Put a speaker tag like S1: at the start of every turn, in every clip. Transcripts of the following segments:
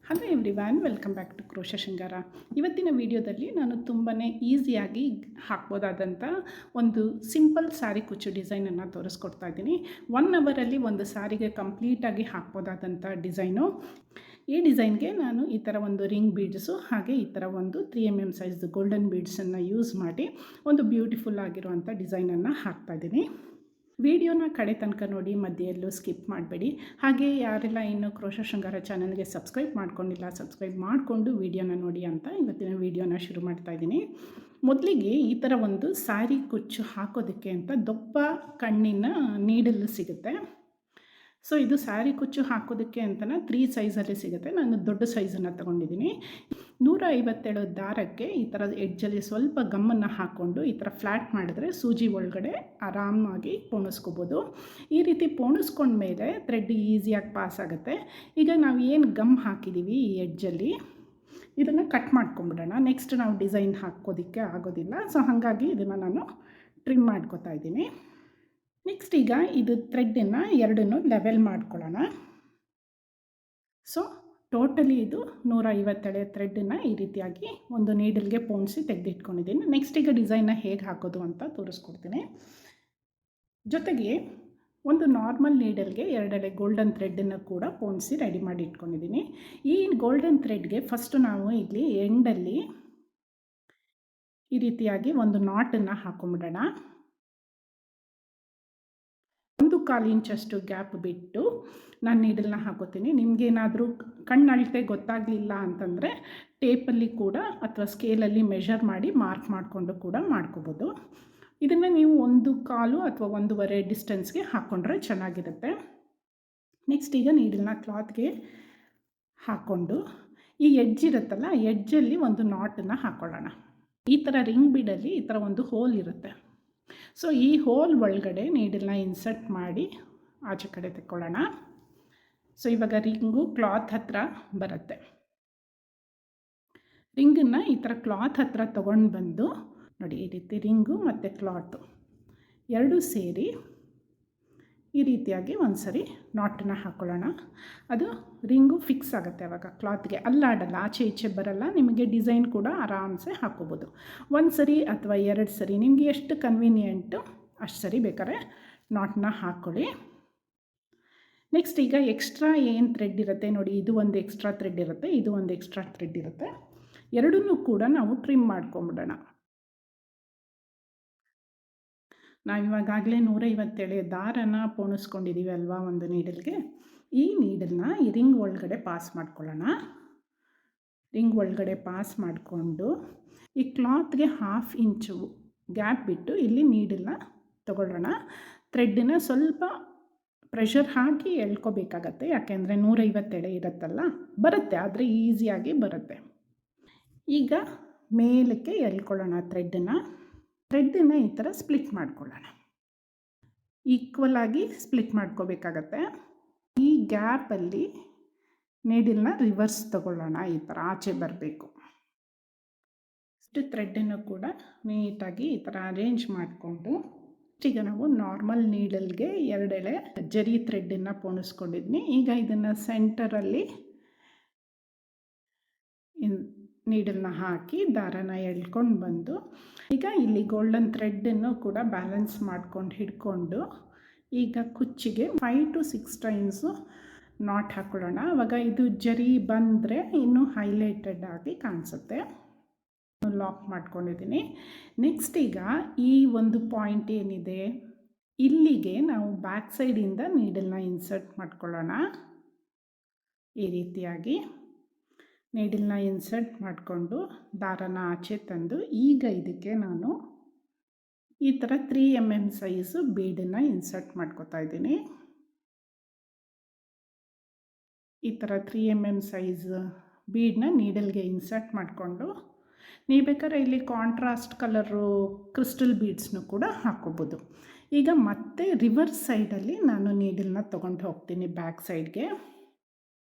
S1: Hello everyone, welcome back to crochet Shringara. ಇವತ್ತಿನ ವಿಡಿಯೋದಲ್ಲಿ ನಾನು ತುಂಬಾ ಈಸಿಯಾಗಿ ಹಾಕ್ಬೋದಾದಂಥ ಒಂದು ಸಿಂಪಲ್ ಸ್ಯಾರಿ ಕುಚ್ಚು ಡಿಸೈನನ್ನು ತೋರಿಸ್ಕೊಡ್ತಾ ಇದ್ದೀನಿ. 1 ಅವರಲ್ಲಿ ಒಂದು ಸ್ಯಾರಿಗೆ ಕಂಪ್ಲೀಟಾಗಿ ಹಾಕ್ಬೋದಾದಂಥ ಡಿಸೈನು. ಈ ಡಿಸೈನ್ಗೆ ನಾನು ಈ ಥರ ಒಂದು ರಿಂಗ್ ಬೀಡ್ಸು ಹಾಗೆ ಈ ಥರ ಒಂದು 3mm ಸೈಜ್ದು ಗೋಲ್ಡನ್ ಬೀಡ್ಸನ್ನು ಯೂಸ್ ಮಾಡಿ ಒಂದು ಬ್ಯೂಟಿಫುಲ್ ಆಗಿರುವಂಥ ಡಿಸೈನನ್ನು ಹಾಕ್ತಾಯಿದ್ದೀನಿ. ವಿಡಿಯೋನ ಕಡೆ ತನಕ ನೋಡಿ, ಮಧ್ಯೆಯಲ್ಲೂ ಸ್ಕಿಪ್ ಮಾಡಬೇಡಿ. ಹಾಗೆ ಯಾರೆಲ್ಲ ಇನ್ನೂ ಕ್ರೋಶ ಶೃಂಗಾರ ಚಾನಲ್ಗೆ ಸಬ್ಸ್ಕ್ರೈಬ್ ಮಾಡ್ಕೊಂಡಿಲ್ಲ, ಸಬ್ಸ್ಕ್ರೈಬ್ ಮಾಡಿಕೊಂಡು ವಿಡಿಯೋನ ನೋಡಿ ಅಂತ ಇವತ್ತಿನ ವಿಡಿಯೋನ ಶುರು ಮಾಡ್ತಾಯಿದ್ದೀನಿ. ಮೊದಲಿಗೆ ಈ ಥರ ಒಂದು ಸ್ಯಾರಿ ಕುಚ್ಚು ಹಾಕೋದಕ್ಕೆ ಅಂತ ದೊಡ್ಡ ಕಣ್ಣಿನ ನೀಡಲ್ ಸಿಗುತ್ತೆ. ಸೊ ಇದು ಸ್ಯಾರಿ ಕುಚ್ಚು ಹಾಕೋದಕ್ಕೆ ಅಂತಲೇ 3 ಸೈಜಲ್ಲಿ ಸಿಗುತ್ತೆ. ನಾನು ದೊಡ್ಡ ಸೈಜನ್ನು ತೊಗೊಂಡಿದ್ದೀನಿ. 157 ದಾರಕ್ಕೆ ಈ ಥರ ಎಡ್ಜಲ್ಲಿ ಸ್ವಲ್ಪ ಗಮ್ಮನ್ನು ಹಾಕ್ಕೊಂಡು ಈ ಥರ ಫ್ಲ್ಯಾಟ್ ಮಾಡಿದ್ರೆ ಸೂಜಿ ಒಳಗಡೆ ಆರಾಮಾಗಿ ಪೋಣಿಸ್ಕೋಬೋದು. ಈ ರೀತಿ ಪೋಣಿಸ್ಕೊಂಡ್ಮೇಲೆ ಥ್ರೆಡ್ ಈಸಿಯಾಗಿ ಪಾಸ್ ಆಗುತ್ತೆ. ಈಗ ನಾವು ಏನು ಗಮ್ ಹಾಕಿದ್ದೀವಿ ಈ ಎಡ್ಜಲ್ಲಿ, ಇದನ್ನು ಕಟ್ ಮಾಡ್ಕೊಂಬಿಡೋಣ. ನೆಕ್ಸ್ಟ್ ನಾವು ಡಿಸೈನ್ ಹಾಕೋದಕ್ಕೆ ಆಗೋದಿಲ್ಲ. ಸೊ ಹಾಗಾಗಿ ಇದನ್ನು ನಾನು ಟ್ರಿಮ್ ಮಾಡ್ಕೋತಾ ಇದ್ದೀನಿ. ನೆಕ್ಸ್ಟ್ ಈಗ ಇದು ಥ್ರೆಡ್ಡನ್ನು ಎರಡನ್ನೂ ಲೆವೆಲ್ ಮಾಡ್ಕೊಳ್ಳೋಣ. ಸೊ ಟೋಟಲಿ ಇದು 157 ಥ್ರೆಡ್ಡನ್ನು ಈ ರೀತಿಯಾಗಿ ಒಂದು ನೀಡಲ್ಗೆ ಪೋಣಿಸಿ ತೆಗೆದಿಟ್ಕೊಂಡಿದ್ದೀನಿ. ನೆಕ್ಸ್ಟ್ ಈಗ ಡಿಸೈನ್ನ ಹೇಗೆ ಹಾಕೋದು ಅಂತ ತೋರಿಸ್ಕೊಡ್ತೀನಿ. ಜೊತೆಗೆ ಒಂದು ನಾರ್ಮಲ್ ನೀಡಲ್ಗೆ 2 ಎಳೆ ಗೋಲ್ಡನ್ ಥ್ರೆಡ್ಡನ್ನು ಕೂಡ ಪೋಣಿಸಿ ರೆಡಿ ಮಾಡಿ ಇಟ್ಕೊಂಡಿದ್ದೀನಿ. ಈ ಗೋಲ್ಡನ್ ಥ್ರೆಡ್ಗೆ ಫಸ್ಟು ನಾವು ಇಲ್ಲಿ ಎಂಡಲ್ಲಿ ಈ ರೀತಿಯಾಗಿ ಒಂದು ನಾಟನ್ನು ಹಾಕೊಂಬಿಡೋಣ. 1/4 ಇಂಚಷ್ಟು ಗ್ಯಾಪ್ ಬಿಟ್ಟು ನಾನು ನೀಡಲ್ನ ಹಾಕೋತೀನಿ. ನಿಮಗೇನಾದರೂ ಕಣ್ಣಳತೆ ಗೊತ್ತಾಗಲಿಲ್ಲ ಅಂತಂದರೆ ಟೇಪಲ್ಲಿ ಕೂಡ ಅಥವಾ ಸ್ಕೇಲಲ್ಲಿ ಮೆಷರ್ ಮಾಡಿ ಮಾರ್ಕ್ ಮಾಡಿಕೊಂಡು ಕೂಡ ಮಾಡ್ಕೋಬೋದು. ಇದನ್ನು ನೀವು 1/4 ಅಥವಾ 1.5 ಡಿಸ್ಟೆನ್ಸ್ಗೆ ಹಾಕ್ಕೊಂಡ್ರೆ ಚೆನ್ನಾಗಿರುತ್ತೆ. ನೆಕ್ಸ್ಟ್ ಈಗ ನೀಡಲ್ನ ಕ್ಲಾತ್ಗೆ ಹಾಕ್ಕೊಂಡು ಈ ಎಡ್ಜ್ ಇರುತ್ತಲ್ಲ, ಎಡ್ಜಲ್ಲಿ ಒಂದು ನಾಟನ್ನು ಹಾಕ್ಕೊಳ್ಳೋಣ. ಈ ಥರ ರಿಂಗ್ ಬೀಡಲ್ಲಿ ಈ ಥರ ಒಂದು ಹೋಲ್ ಇರುತ್ತೆ. ಸೊ ಈ ಹೋಲ್ ಒಳಗಡೆ ನೀಡಲ್ನ ಇನ್ಸರ್ಟ್ ಮಾಡಿ ಆಚೆ ಕಡೆ ತೆಕ್ಕೊಳ್ಳೋಣ. ಸೊ ಇವಾಗ ರಿಂಗು ಕ್ಲಾತ್ ಹತ್ರ ಬರುತ್ತೆ. ರಿಂಗನ್ನು ಈ ಥರ ಕ್ಲಾತ್ ಹತ್ರ ತೊಗೊಂಡು ಬಂದು ನೋಡಿ, ಈ ರೀತಿ ರಿಂಗು ಮತ್ತು ಕ್ಲಾತು ಎರಡೂ ಸೇರಿ ಈ ರೀತಿಯಾಗಿ ಒಂದು ಸರಿ ನಾಟನ್ನು ಹಾಕ್ಕೊಳ್ಳೋಣ. ಅದು ರಿಂಗು ಫಿಕ್ಸ್ ಆಗುತ್ತೆ. ಆವಾಗ ಕ್ಲಾತ್ಗೆ ಅಲ್ಲಾಡಲ್ಲ, ಆಚೆ ಈಚೆ ಬರಲ್ಲ. ನಿಮಗೆ ಡಿಸೈನ್ ಕೂಡ ಆರಾಮ್ಸೆ ಹಾಕ್ಕೋಬೋದು. 1 ಸರಿ ಅಥವಾ 2 ಸರಿ ನಿಮಗೆ ಎಷ್ಟು ಕನ್ವೀನಿಯೆಂಟು ಅಷ್ಟು ಸರಿ ಬೇಕಾದ್ರೆ ನಾಟನ್ನ ಹಾಕ್ಕೊಳ್ಳಿ. ನೆಕ್ಸ್ಟ್ ಈಗ ಎಕ್ಸ್ಟ್ರಾ ಏನು ಥ್ರೆಡ್ ಇರುತ್ತೆ ನೋಡಿ, ಇದು ಒಂದು ಎಕ್ಸ್ಟ್ರಾ ಥ್ರೆಡ್ ಇರುತ್ತೆ, ಇದು ಒಂದು ಎಕ್ಸ್ಟ್ರಾ ಥ್ರೆಡ್ ಇರುತ್ತೆ. ಎರಡನ್ನೂ ಕೂಡ ನಾವು ಟ್ರಿಮ್ ಮಾಡ್ಕೊಂಬಿಡೋಣ. ನಾವಿವಾಗಲೇ 157 ದಾರನ ಪೋಣಿಸ್ಕೊಂಡಿದ್ದೀವಿ ಅಲ್ವಾ ಒಂದು ನೀಡಲ್ಗೆ. ಈ ನೀಡಲ್ನ ಈ ರಿಂಗ್ ಒಳಗಡೆ ಪಾಸ್ ಮಾಡ್ಕೊಳ್ಳೋಣ. ರಿಂಗ್ ಒಳಗಡೆ ಪಾಸ್ ಮಾಡಿಕೊಂಡು ಈ ಕ್ಲಾತ್ಗೆ 1/2 ಇಂಚು ಗ್ಯಾಪ್ ಬಿಟ್ಟು ಇಲ್ಲಿ ನೀಡಲ್ನ ತಗೊಳ್ಳೋಣ. ಥ್ರೆಡ್ಡನ್ನ ಸ್ವಲ್ಪ ಪ್ರೆಷರ್ ಹಾಕಿ ಎಳ್ಕೊಬೇಕಾಗತ್ತೆ, ಯಾಕೆಂದರೆ 157 ಇರುತ್ತಲ್ಲ, ಬರುತ್ತೆ ಆದರೆ ಈಸಿಯಾಗಿ ಬರುತ್ತೆ. ಈಗ ಮೇಲಕ್ಕೆ ಎಳ್ಕೊಳ್ಳೋಣ ಥ್ರೆಡ್ಡನ್ನು ಈ ಥರ ಸ್ಪ್ಲಿಟ್ ಮಾಡ್ಕೊಳ್ಳೋಣ. ಈಕ್ವಲ್ ಆಗಿ ಸ್ಪ್ಲಿಟ್ ಮಾಡ್ಕೋಬೇಕಾಗತ್ತೆ. ಈ ಗ್ಯಾಪಲ್ಲಿ ನೀಡಲ್ನ ರಿವರ್ಸ್ ತಗೊಳ್ಳೋಣ. ಈ ಥರ ಆಚೆ ಬರಬೇಕು. ಇಷ್ಟು ಥ್ರೆಡ್ಡನ್ನು ಕೂಡ ನೀಟಾಗಿ ಈ ಥರ ಅರೇಂಜ್ ಮಾಡಿಕೊಂಡು ಈಗ ನಾವು ನಾರ್ಮಲ್ ನೀಡಲ್ಗೆ 2 ಎಳೆ ಜರಿ ಥ್ರೆಡ್ಡನ್ನು ಪೋಣಿಸ್ಕೊಂಡಿದ್ದೀನಿ. ಈಗ ಇದನ್ನು ಸೆಂಟರಲ್ಲಿ ನೀಡಲ್ನ ಹಾಕಿ ದಾರನ ಎಳ್ಕೊಂಡು ಬಂದು ಈಗ ಇಲ್ಲಿ ಗೋಲ್ಡನ್ ಥ್ರೆಡ್ಡನ್ನು ಕೂಡ ಬ್ಯಾಲೆನ್ಸ್ ಮಾಡ್ಕೊಂಡು ಹಿಡ್ಕೊಂಡು ಈಗ ಕುಚ್ಚಿಗೆ 5 to 6 ಟೈಮ್ಸು ನಾಟ್ ಹಾಕ್ಕೊಳ್ಳೋಣ. ಆವಾಗ ಇದು ಜರಿ ಬಂದರೆ ಇನ್ನೂ ಹೈಲೈಟೆಡ್ ಆಗಿ ಕಾಣಿಸುತ್ತೆ. ಲಾಕ್ ಮಾಡ್ಕೊಂಡಿದ್ದೀನಿ. ನೆಕ್ಸ್ಟ್ ಈಗ ಈ ಒಂದು ಪಾಯಿಂಟ್ ಏನಿದೆ ಇಲ್ಲಿಗೆ ನಾವು ಬ್ಯಾಕ್ ಸೈಡಿಂದ ನೀಡಲ್ನ ಇನ್ಸರ್ಟ್ ಮಾಡ್ಕೊಳ್ಳೋಣ. ಈ ರೀತಿಯಾಗಿ ನೀಡಲ್ನ ಇನ್ಸರ್ಟ್ ಮಾಡಿಕೊಂಡು ದಾರನ ಆಚೆ ತಂದು ಈಗ ಇದಕ್ಕೆ ನಾನು ಈ ಥರ 3mm ಸೈಜು ಬೀಡನ್ನು ಇನ್ಸರ್ಟ್ ಮಾಡ್ಕೋತಾ ಇದ್ದೀನಿ. ಈ ಥರ 3mm ಸೈಜ್ ಬೀಡನ್ನ ನೀಡಲ್ಗೆ ಇನ್ಸರ್ಟ್ ಮಾಡಿಕೊಂಡು ನೀವು ಬೇಕಾದ್ರೆ ಇಲ್ಲಿ ಕಾಂಟ್ರಾಸ್ಟ್ ಕಲರು ಕ್ರಿಸ್ಟಲ್ ಬೀಡ್ಸ್ನು ಕೂಡ ಹಾಕ್ಕೋಬೋದು. ಈಗ ಮತ್ತೆ ರಿವರ್ಸ್ ಸೈಡಲ್ಲಿ ನಾನು ನೀಡಲ್ನ ತೊಗೊಂಡು ಹೋಗ್ತೀನಿ ಬ್ಯಾಕ್ ಸೈಡ್ಗೆ.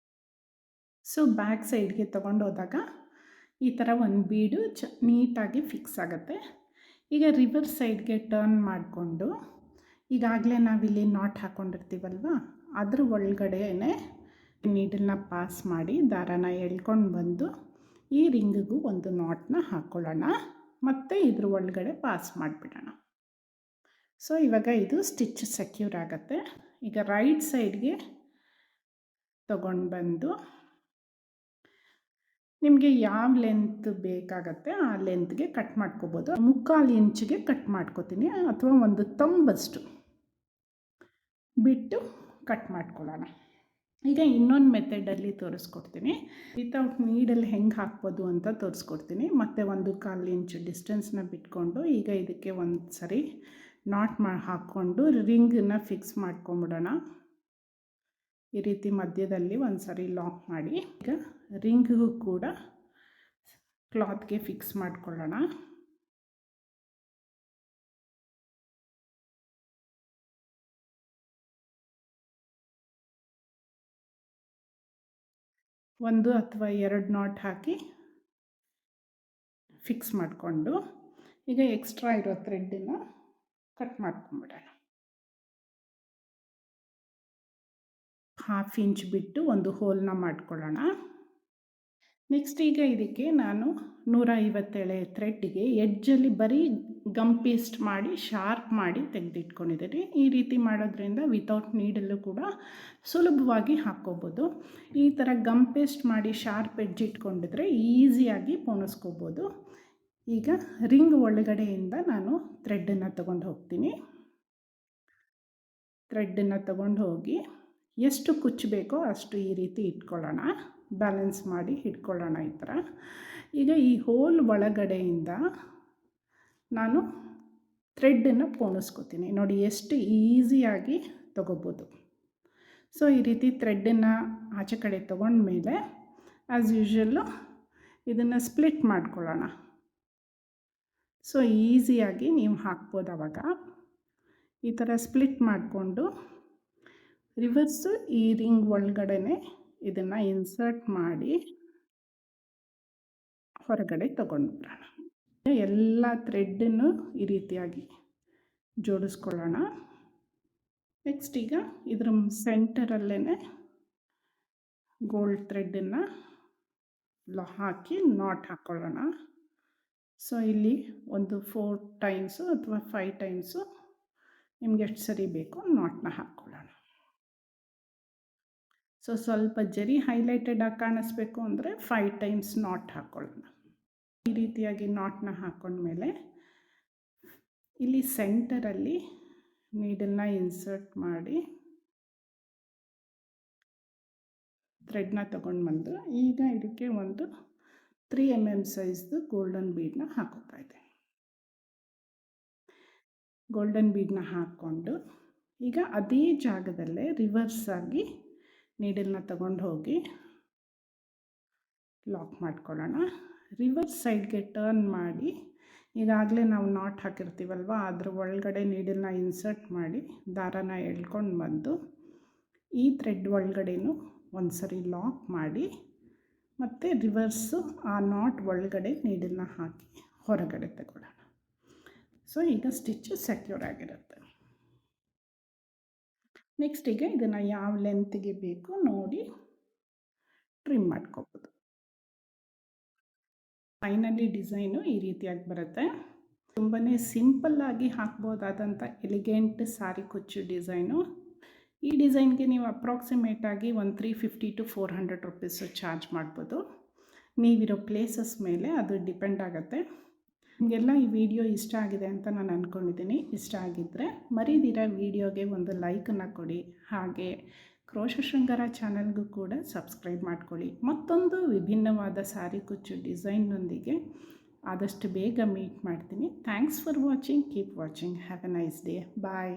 S1: ಸೊ ಬ್ಯಾಕ್ ಸೈಡ್ಗೆ ತೊಗೊಂಡು ಹೋದಾಗ ಈ ಥರ ಒಂದು ಬೀಡು ನೀಟಾಗಿ ಫಿಕ್ಸ್ ಆಗುತ್ತೆ. ಈಗ ರಿವರ್ಸ್ ಸೈಡ್ಗೆ ಟರ್ನ್ ಮಾಡಿಕೊಂಡು ಈಗಾಗಲೇ ನಾವಿಲ್ಲಿ ನಾಟ್ ಹಾಕ್ಕೊಂಡಿರ್ತೀವಲ್ವ, ಅದ್ರ ಒಳಗಡೆನೇ ನೀಡಲ್ನ ಪಾಸ್ ಮಾಡಿ ದಾರಾನ ಎಳ್ಕೊಂಡು ಬಂದು ಈ ರಿಂಗಿಗೂ ಒಂದು ನಾಟ್ನ ಹಾಕ್ಕೊಳ್ಳೋಣ, ಮತ್ತು ಇದ್ರ ಒಳಗಡೆ ಪಾಸ್ ಮಾಡಿಬಿಡೋಣ. ಸೊ ಇವಾಗ ಇದು ಸ್ಟಿಚ್ ಸೆಕ್ಯೂರ್ ಆಗುತ್ತೆ. ಈಗ ರೈಟ್ ಸೈಡ್ಗೆ ತಗೊಂಡು ಬಂದು ನಿಮಗೆ ಯಾವ ಲೆಂತ್ ಬೇಕಾಗತ್ತೆ ಆ ಲೆಂತ್ಗೆ ಕಟ್ ಮಾಡ್ಕೋಬೋದು. 3/4 ಇಂಚಿಗೆ ಕಟ್ ಮಾಡ್ಕೋತೀನಿ, ಅಥವಾ ಒಂದು ತಂಬಷ್ಟು ಬಿಟ್ಟು ಕಟ್ ಮಾಡ್ಕೊಳ್ಳೋಣ. ಈಗ ಇನ್ನೊಂದು ಮೆಥಡಲ್ಲಿ ತೋರಿಸ್ಕೊಡ್ತೀನಿ. ವಿತೌಟ್ ನೀಡಲ್ಲಿ ಹೆಂಗೆ ಹಾಕ್ಬೋದು ಅಂತ ತೋರಿಸ್ಕೊಡ್ತೀನಿ. ಮತ್ತು 1/4 ಇಂಚು ಡಿಸ್ಟೆನ್ಸ್ನ ಬಿಟ್ಕೊಂಡು ಈಗ ಇದಕ್ಕೆ ಒಂದು ಸರಿ ನಾಟ್ ಹಾಕ್ಕೊಂಡು ರಿಂಗನ್ನ ಫಿಕ್ಸ್ ಮಾಡ್ಕೊಂಬಿಡೋಣ. ಈ ರೀತಿ ಮಧ್ಯದಲ್ಲಿ ಒಂದು ಸರಿ ಲಾಕ್ ಮಾಡಿ ಈಗ ರಿಂಗಿಗೂ ಕೂಡ ಕ್ಲಾತ್ಗೆ ಫಿಕ್ಸ್ ಮಾಡ್ಕೊಳ್ಳೋಣ. ಒಂದು ಅಥವಾ 2 ನಾಟ್ ಹಾಕಿ ಫಿಕ್ಸ್ ಮಾಡಿಕೊಂಡು ಈಗ ಎಕ್ಸ್ಟ್ರಾ ಇರೋ ಥ್ರೆಡ್ಡನ್ನು ಕಟ್ ಮಾಡ್ಕೊಂಬಿಡೋಣ. 1/2 ಇಂಚ್ ಬಿಟ್ಟು ಒಂದು ಹೋಲ್ನ ಮಾಡ್ಕೊಳ್ಳೋಣ. ನೆಕ್ಸ್ಟ್ ಈಗ ಇದಕ್ಕೆ ನಾನು 157 ಥ್ರೆಡ್ಗೆ ಎಡ್ಜಲ್ಲಿ ಬರೀ ಗಮ್ ಪೇಸ್ಟ್ ಮಾಡಿ ಶಾರ್ಪ್ ಮಾಡಿ ತೆಗೆದಿಟ್ಕೊಂಡಿದ್ದೀನಿ. ಈ ರೀತಿ ಮಾಡೋದ್ರಿಂದ ವಿತೌಟ್ ನೀಡಲ್ಲೂ ಕೂಡ ಸುಲಭವಾಗಿ ಹಾಕ್ಕೋಬೋದು. ಈ ಥರ ಗಮ್ ಪೇಸ್ಟ್ ಮಾಡಿ ಶಾರ್ಪ್ ಎಡ್ಜ್ ಇಟ್ಕೊಂಡಿದ್ರೆ ಈಸಿಯಾಗಿ ಪೋಣಿಸ್ಕೋಬೋದು. ಈಗ ರಿಂಗ್ ಒಳಗಡೆಯಿಂದ ನಾನು ಥ್ರೆಡ್ಡನ್ನು ತೊಗೊಂಡು ಹೋಗ್ತೀನಿ. ಥ್ರೆಡ್ಡನ್ನು ತೊಗೊಂಡು ಹೋಗಿ ಎಷ್ಟು ಕುಚ್ಚು ಬೇಕೋ ಅಷ್ಟು ಈ ರೀತಿ ಇಟ್ಕೊಳ್ಳೋಣ, ಬ್ಯಾಲೆನ್ಸ್ ಮಾಡಿ ಇಟ್ಕೊಳ್ಳೋಣ ಈ ಥರ. ಈಗ ಈ ಹೋಲ್ ಒಳಗಡೆಯಿಂದ ನಾನು ಥ್ರೆಡ್ಡನ್ನು ಪೋಣಿಸ್ಕೋತೀನಿ. ನೋಡಿ ಎಷ್ಟು ಈಸಿಯಾಗಿ ತೊಗೋಬೋದು. ಸೊ ಈ ರೀತಿ ಥ್ರೆಡ್ಡನ್ನು ಆಚೆ ಕಡೆ ತೊಗೊಂಡ್ಮೇಲೆ ಆ್ಯಸ್ ಯೂಶ್ವಲ್ಲು ಇದನ್ನು ಸ್ಪ್ಲಿಟ್ ಮಾಡ್ಕೊಳ್ಳೋಣ. ಸೊ ಈಸಿಯಾಗಿ ನೀವು ಹಾಕ್ಬೋದು. ಆವಾಗ ಈ ಥರ ಸ್ಪ್ಲಿಟ್ ಮಾಡಿಕೊಂಡು ರಿವರ್ಸು ಈ ರಿಂಗ್ ಒಳಗಡೆ ಇದನ್ನು ಇನ್ಸರ್ಟ್ ಮಾಡಿ ಹೊರಗಡೆ ತಗೊಂಡ್ಬರೋಣ. ಎಲ್ಲ ಥ್ರೆಡ್ಡನ್ನು ಈ ರೀತಿಯಾಗಿ ಜೋಡಿಸ್ಕೊಳ್ಳೋಣ. ನೆಕ್ಸ್ಟ್ ಈಗ ಇದ್ರ ಸೆಂಟರಲ್ಲೇ ಗೋಲ್ಡ್ ಥ್ರೆಡ್ಡನ್ನು ಹಾಕಿ ನಾಟ್ ಹಾಕ್ಕೊಳ್ಳೋಣ. ಸೊ ಇಲ್ಲಿ ಒಂದು 4 ಟೈಮ್ಸು ಅಥವಾ 5 ಟೈಮ್ಸು ನಿಮ್ಗೆ ಎಷ್ಟು ಸರಿ ಬೇಕೋ ನಾಟ್ನ ಹಾಕ್ಕೊಳ್ಳೋಣ. ಸೊ ಸ್ವಲ್ಪ ಜರಿ ಹೈಲೈಟೆಡಾಗಿ ಕಾಣಿಸ್ಬೇಕು ಅಂದರೆ 5 ಟೈಮ್ಸ್ ನಾಟ್ ಹಾಕ್ಕೊಳ್ಳೋಣ. ಈ ರೀತಿಯಾಗಿ ನಾಟ್ನ ಹಾಕ್ಕೊಂಡ್ಮೇಲೆ ಇಲ್ಲಿ ಸೆಂಟರಲ್ಲಿ ನೀಡಲ್ನ ಇನ್ಸರ್ಟ್ ಮಾಡಿ ಥ್ರೆಡ್ನ ತೊಗೊಂಡು ಬಂದು ಈಗ ಇದಕ್ಕೆ ಒಂದು 3 mm ಸೈಜ್ದು ಗೋಲ್ಡನ್ ಬೀಡನ್ನ ಹಾಕೋತಾ ಇದೆ. ಗೋಲ್ಡನ್ ಬೀಡನ್ನ ಹಾಕ್ಕೊಂಡು ಈಗ ಅದೇ ಜಾಗದಲ್ಲೇ ರಿವರ್ಸ್ ಆಗಿ ನೀಡಲ್ನ ತಗೊಂಡು ಹೋಗಿ ಲಾಕ್ ಮಾಡ್ಕೊಳ್ಳೋಣ. ರಿವರ್ಸ್ ಸೈಡ್ಗೆ ಟರ್ನ್ ಮಾಡಿ ಈಗಾಗಲೇ ನಾವು ನಾಟ್ ಹಾಕಿರ್ತೀವಲ್ವ ಅದ್ರ ಒಳಗಡೆ ನೀಡಲ್ನ ಇನ್ಸರ್ಟ್ ಮಾಡಿ ದಾರಾನ ಎಳ್ಕೊಂಡು ಬಂದು ಈ ಥ್ರೆಡ್ ಒಳಗಡೆನೂ ಒಂದು ಸರಿ ಲಾಕ್ ಮಾಡಿ ಮತ್ತು ರಿವರ್ಸು ಆ ನಾಟ್ ಒಳಗಡೆ ನೀಡಲ್ನ ಹಾಕಿ ಹೊರಗಡೆ ತಗೊಳ್ಳೋಣ. ಸೊ ಈಗ ಸ್ಟಿಚ್ಚು ಸೆಕ್ಯೂರ್ ಆಗಿರುತ್ತೆ. ನೆಕ್ಸ್ಟ್ ಈಗ ಇದನ್ನು ಯಾವ ಲೆಂತ್ಗೆ ಬೇಕು ನೋಡಿ ಟ್ರಿಮ್ ಮಾಡ್ಕೋಬೋದು. ಫೈನಲಿ ಡಿಸೈನು ಈ ರೀತಿಯಾಗಿ ಬರುತ್ತೆ. ತುಂಬಾ ಸಿಂಪಲ್ಲಾಗಿ ಹಾಕ್ಬೋದಾದಂಥ ಎಲಿಗೆಂಟ್ ಸಾರಿ ಕುಚ್ಚು ಡಿಸೈನು. ಈ ಡಿಸೈನ್ಗೆ ನೀವು ಅಪ್ರಾಕ್ಸಿಮೇಟಾಗಿ ಒಂದು 350 to 400 ರುಪೀಸು ಚಾರ್ಜ್ ಮಾಡ್ಬೋದು. ನೀವಿರೋ ಪ್ಲೇಸಸ್ ಮೇಲೆ ಅದು ಡಿಪೆಂಡ್ ಆಗುತ್ತೆ. ನಿಮಗೆಲ್ಲ ಈ ವಿಡಿಯೋ ಇಷ್ಟ ಆಗಿದೆ ಅಂತ ನಾನು ಅಂದ್ಕೊಂಡಿದ್ದೀನಿ. ಇಷ್ಟ ಆಗಿದ್ದರೆ ಮರೀದಿರ ವಿಡಿಯೋಗೆ ಒಂದು ಲೈಕನ್ನು ಕೊಡಿ. ಹಾಗೆ ಕ್ರೋಶ ಶೃಂಗಾರ ಚಾನಲ್ಗೂ ಕೂಡ ಸಬ್ಸ್ಕ್ರೈಬ್ ಮಾಡ್ಕೊಳ್ಳಿ. ಮತ್ತೊಂದು ವಿಭಿನ್ನವಾದ ಸಾರಿ ಕುಚ್ಚು ಡಿಸೈನ್ನೊಂದಿಗೆ ಆದಷ್ಟು ಬೇಗ ಮೀಟ್ ಮಾಡ್ತೀನಿ. Thanks for watching. Keep watching. Have a nice day. Bye.